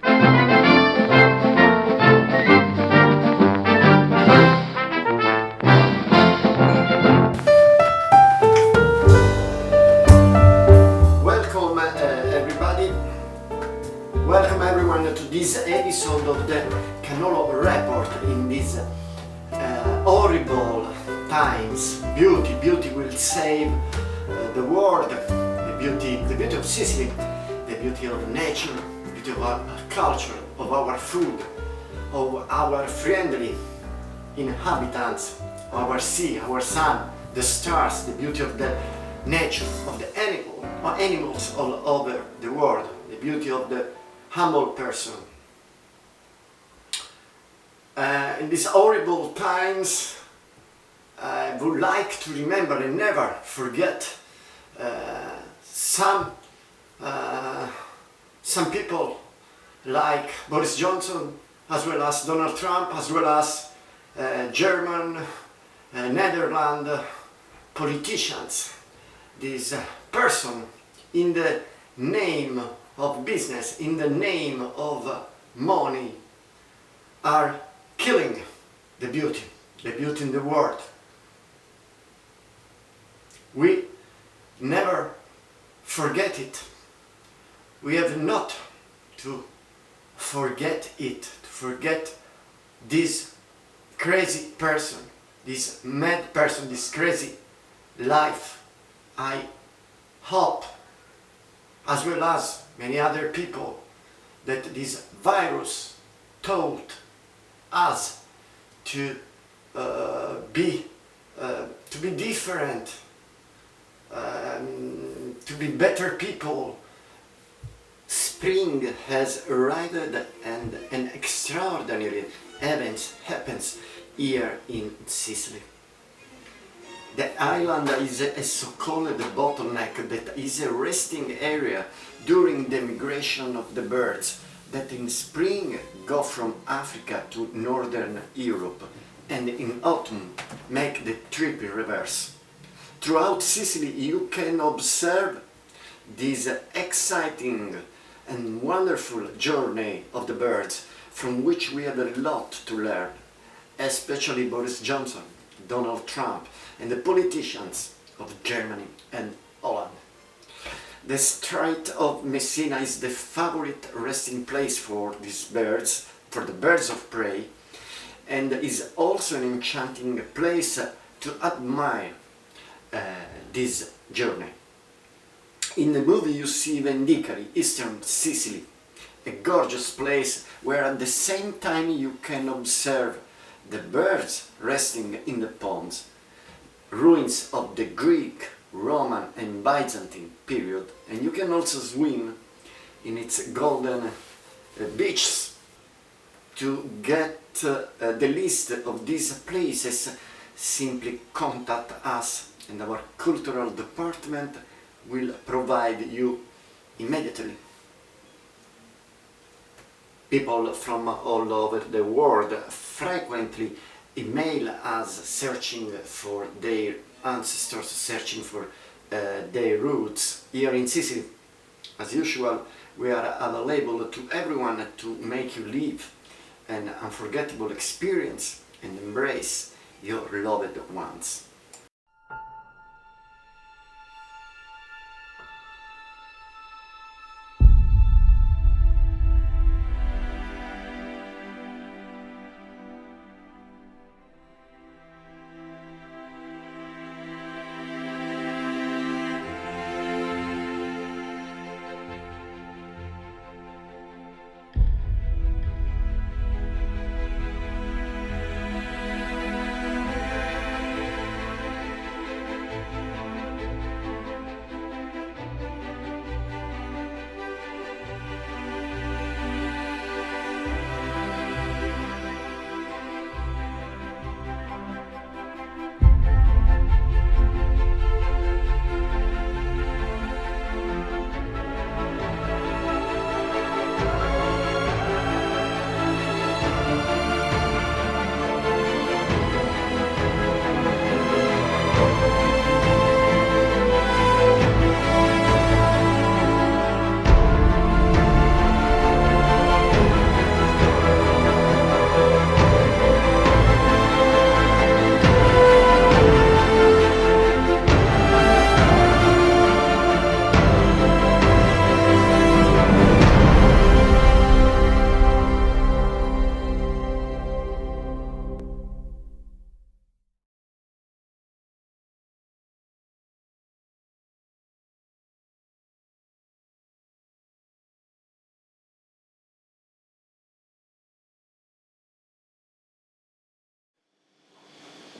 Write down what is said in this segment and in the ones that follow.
Welcome everybody, welcome everyone to this episode of the Cannolo report. In these horrible times, beauty will save the world, the beauty of Sicily, the beauty of nature, the beauty of our culture, of our food, of our friendly inhabitants, our sea, our sun, the stars, the beauty of the nature, of the animals all over the world, the beauty of the humble person. In these horrible times, I would like to remember and never forget some people like Boris Johnson, as well as Donald Trump, as well as German, Netherlands politicians. This person, in the name of business, in the name of money, are killing the beauty in the world. We never forget it. We have not to forget it, to forget this crazy person, this mad person, this crazy life. I hope, as well as many other people, that this virus taught us to be different, to be better people. Spring has arrived and an extraordinary event happens here in Sicily. The island is a so-called bottleneck, that is a resting area during the migration of the birds that in spring go from Africa to northern Europe and in autumn make the trip in reverse. Throughout Sicily you can observe this exciting and wonderful journey of the birds, from which we have a lot to learn, especially Boris Johnson, Donald Trump and the politicians of Germany and Holland. The Strait of Messina is the favorite resting place for these birds, for the birds of prey, and is also an enchanting place to admire this journey. In the movie you see Vendicari, eastern Sicily, a gorgeous place where at the same time you can observe the birds resting in the ponds, ruins of the Greek, Roman and Byzantine period, and you can also swim in its golden beaches. To get the list of these places, simply contact us and our cultural department will provide you immediately. People from all over the world frequently email us searching for their ancestors, searching for their roots here in Sicily. As usual, we are available to everyone to make you live an unforgettable experience and embrace your loved ones.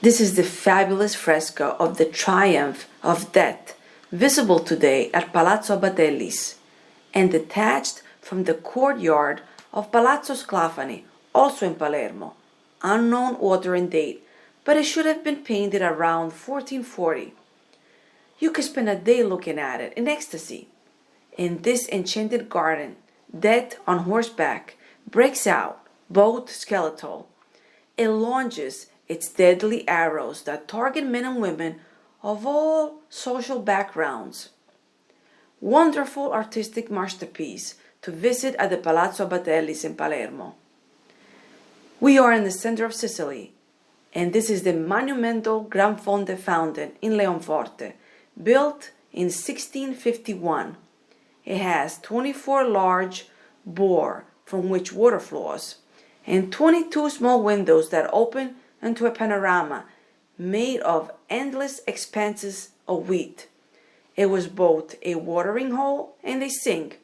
This is the fabulous fresco of the Triumph of Death, visible today at Palazzo Batellis, and detached from the courtyard of Palazzo Sclafani, also in Palermo. Unknown author and date, but it should have been painted around 1440. You could spend a day looking at it in ecstasy. In this enchanted garden, Death on horseback breaks out, both skeletal. It launches its deadly arrows that target men and women of all social backgrounds. Wonderful artistic masterpiece to visit at the Palazzo Batellis in Palermo. We are in the center of Sicily, and this is the monumental Gran Fonte fountain in Leonforte, built in 1651. It has 24 large bore from which water flows, and 22 small windows that open into a panorama made of endless expanses of wheat. It was both a watering hole and a sink.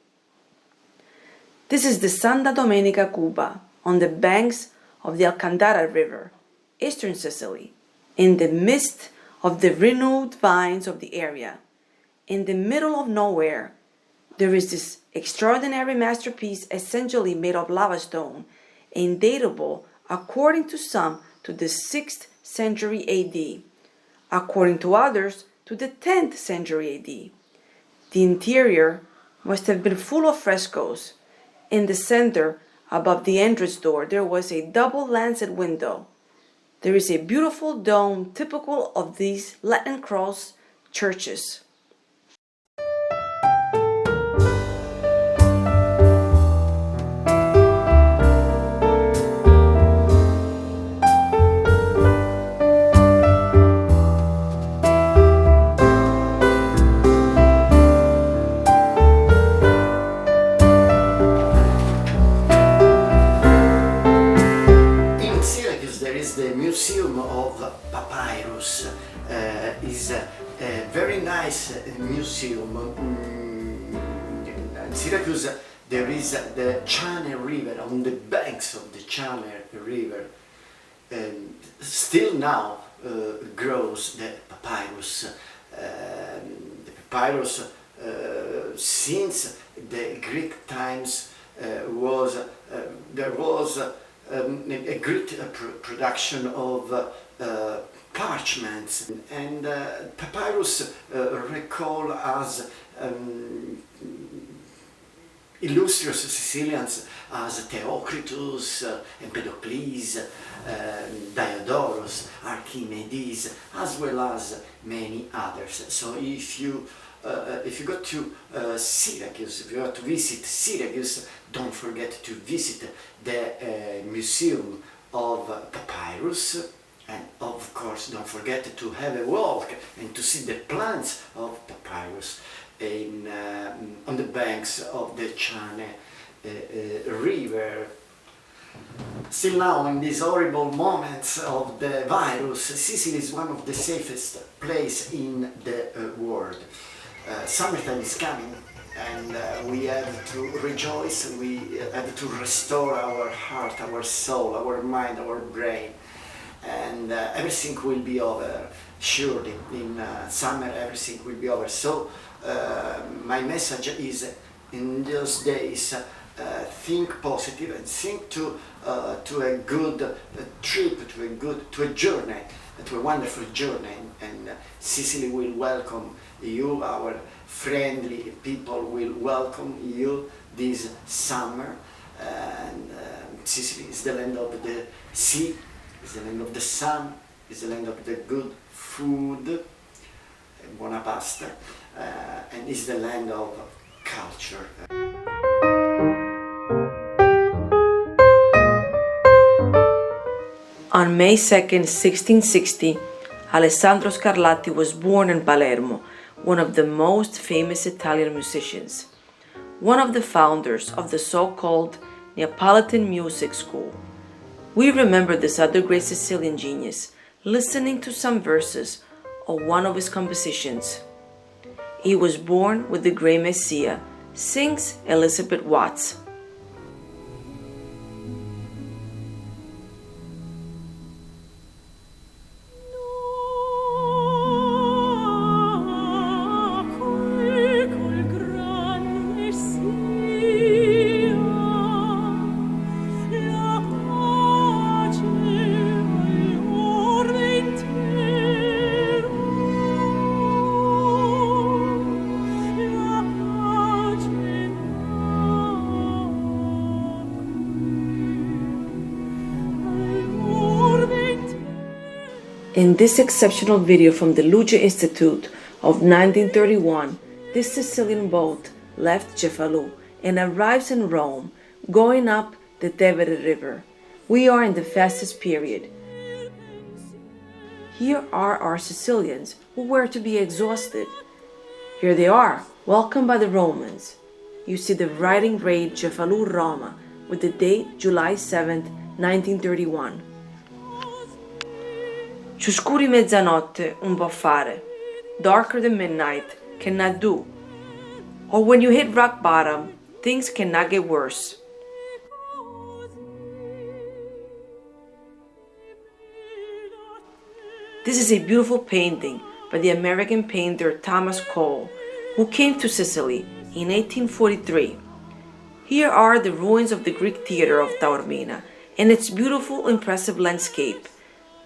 This is the Santa Domenica Cuba on the banks of the Alcantara River, eastern Sicily, in the midst of the renewed vines of the area. In the middle of nowhere, there is this extraordinary masterpiece essentially made of lava stone and datable, according to some, to the 6th century AD, according to others, to the 10th century AD. The interior must have been full of frescoes. In the center, above the entrance door, there was a double lancet window. There is a beautiful dome typical of these Latin cross churches. The Museum of Papyrus is a very nice museum. In Syracuse there is the Channel River, on the banks of the Channel River. Still now grows the papyrus. The papyrus since the Greek times there was a great production of parchments, and papyrus recall as illustrious Sicilians as Theocritus, Empedocles, Diodorus, Archimedes, as well as many others. So if you go to Syracuse, if you are to visit Syracuse, don't forget to visit the Museum of Papyrus, and of course don't forget to have a walk and to see the plants of papyrus on the banks of the Channel River. Still now, in these horrible moments of the virus, Sicily is one of the safest places in the world. Summertime is coming, and we have to rejoice, we have to restore our heart, our soul, our mind, our brain, and everything will be over. Surely in summer everything will be over. So my message is, in those days, think positive and think to a good trip, to a journey, to a wonderful journey, and Sicily will welcome you. Our friendly people will welcome you this summer. And Sicily is the land of the sea, is the land of the sun, is the land of the good food, buona pasta, and is the land of culture. On May 2nd, 1660, Alessandro Scarlatti was born in Palermo, one of the most famous Italian musicians, one of the founders of the so-called Neapolitan Music School. We remember this other great Sicilian genius listening to some verses of one of his compositions. He was born with the Great Messiah, sings Elizabeth Watts. In this exceptional video from the Luce Institute of 1931, this Sicilian boat left Cefalù and arrives in Rome, going up the Tevere River. We are in the fastest period. Here are our Sicilians who were to be exhausted. Here they are, welcomed by the Romans. You see the writing read Cefalù, Roma, with the date July 7th, 1931. Ci scuri mezzanotte un po' fare, darker than midnight, cannot do. Or when you hit rock bottom, things cannot get worse. This is a beautiful painting by the American painter Thomas Cole, who came to Sicily in 1843. Here are the ruins of the Greek theater of Taormina and its beautiful, impressive landscape,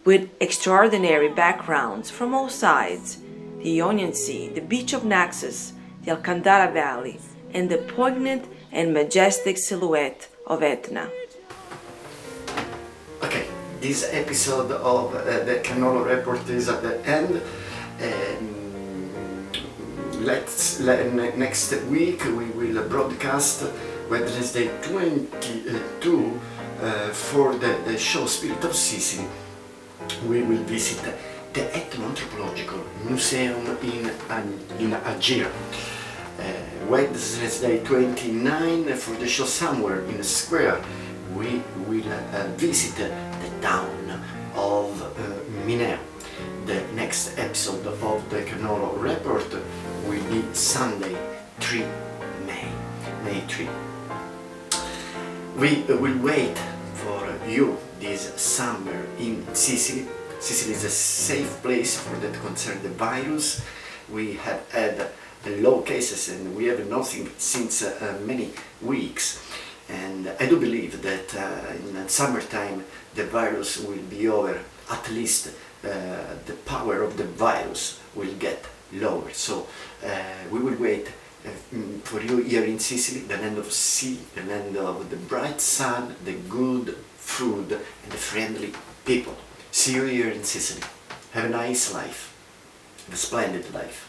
with extraordinary backgrounds from all sides: the Ionian Sea, the beach of Naxos, the Alcantara Valley, and the poignant and majestic silhouette of Etna. Okay, this episode of the Cannolo report is at the end. Next week we will broadcast Wednesday 22 for the show Spirit of Sicily. We will visit the Ethnoanthropological Museum in Algeria. Wednesday 29 for the show Somewhere in a Square. We will visit the town of Mineo. The next episode of the Cannolo report will be Sunday 3 May 3. We will wait for you this summer in Sicily. Sicily is a safe place for that concern the virus. We have had low cases and we have nothing since many weeks. And I do believe that in summertime the virus will be over. At least the power of the virus will get lower. So we will wait for you here in Sicily, the land of sea, the land of the bright sun, the good food and the friendly people. See you here in Sicily. Have a nice life, a splendid life.